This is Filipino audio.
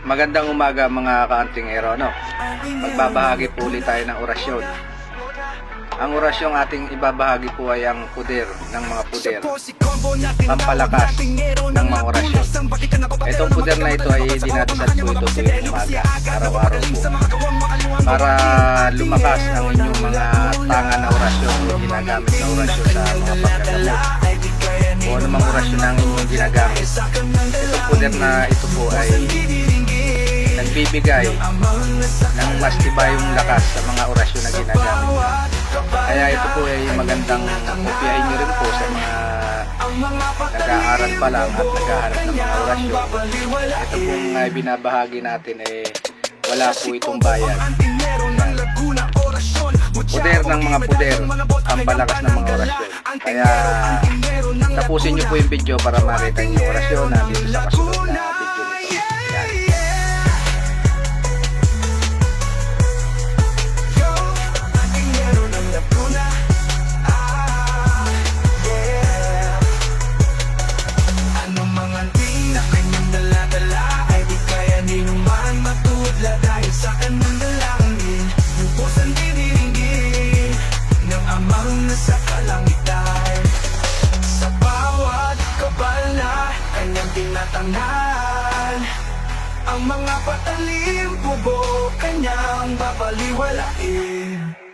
Magandang umaga mga kaanting ero, no? Magbabahagi po ulit tayo ng orasyon. Ang orasyong ating ibabahagi po ay ang puder ng mga puder, pampalakas ng mga orasyon. Itong puder na ito ay dinadasal po ito tuwing umaga, araw-araw po, para lumakas ang inyong mga tanga na orasyon o ginagamit na orasyon sa mga pagkagamot o anumang orasyon ang inyong ginagamit. Itong puder na ito po ay nagbibigay ng mas tibayong lakas sa mga orasyon na ginagamit. Kaya ito po ay magandang kopyahin nyo rin po sa mga nag-aaral pa lang at naghahanap ng mga orasyon. Ito pong binabahagi natin ay wala po itong bayad. Puder ng mga puder, pampalakas ng mga orasyon. Kaya tapusin nyo po yung video para makita nyo yung orasyon na dito sa kasunod na video nito. Yan. Sa kalangitan, sa bawat kabala, kanyang tinatangan. Ang mga patalim, bubo, kanyang babaliwalain.